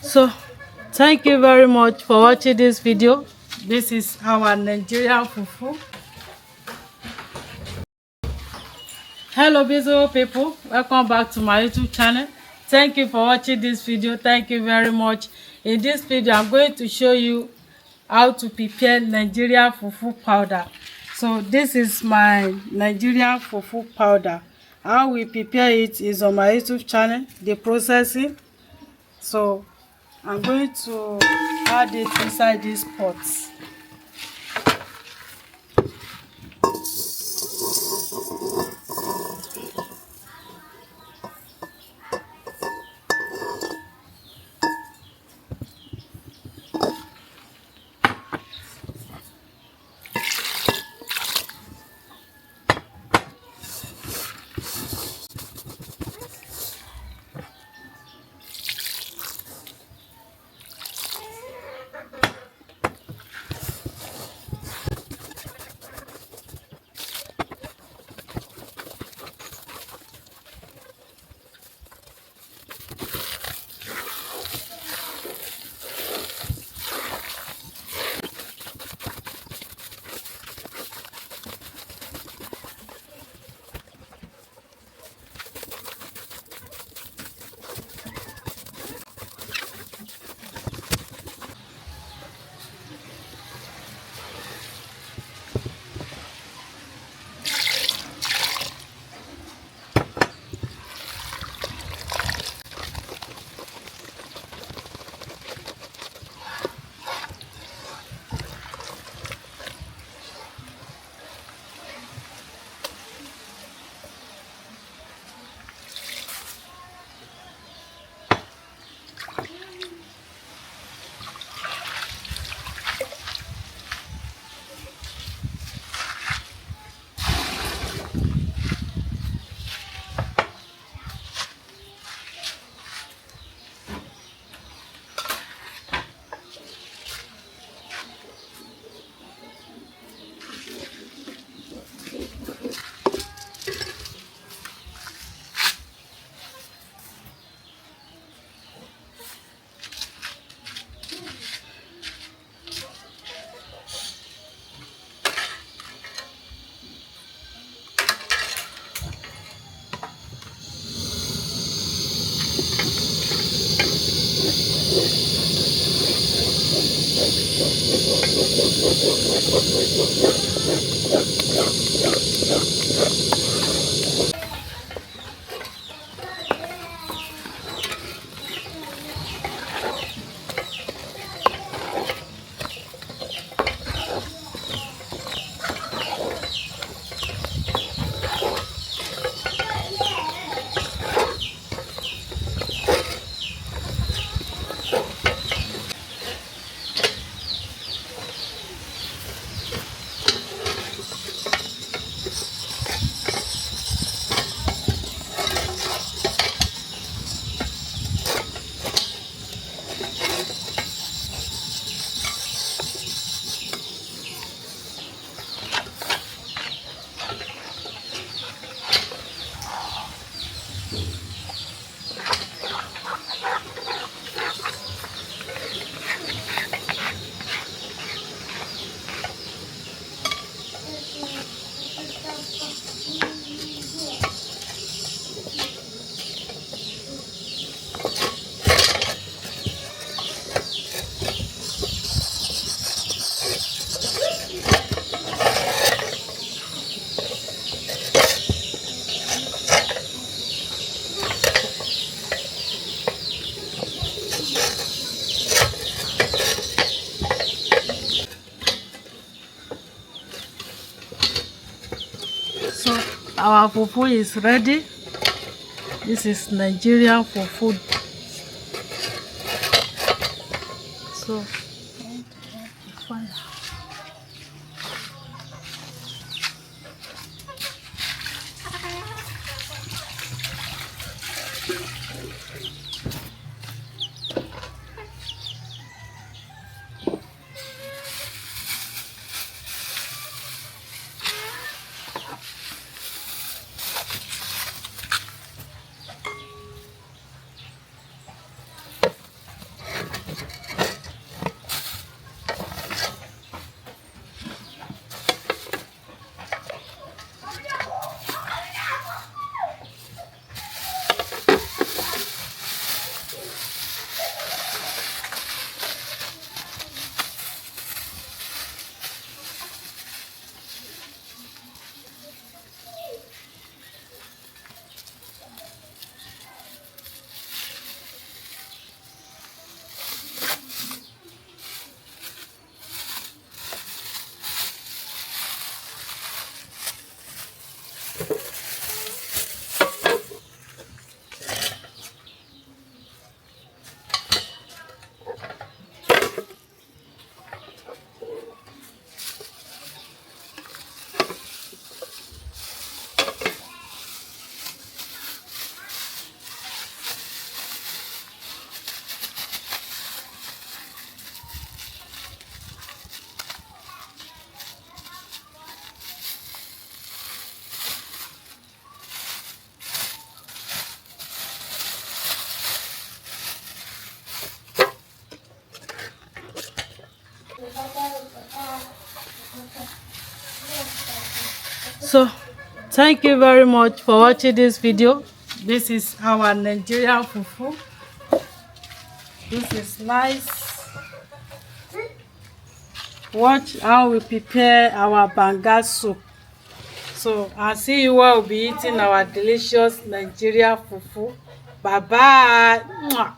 So thank you very much for watching this video. This is our Nigerian fufu. Hello beautiful people, welcome back to my YouTube channel. Thank you for watching this video. Thank you very much. In this video I'm going to show you how to prepare Nigerian fufu powder. So this is my Nigerian fufu powder. How we prepare it is on my YouTube channel, the processing. So I'm going to add it inside this pot. So our fufu is ready. This is Nigerian fufu. So fire. Thank you very much for watching this video. This is our Nigerian fufu. This is nice. Watch how we prepare our banga soup. So I'll see you when we'll be eating our delicious Nigerian fufu. Bye bye. Mwah.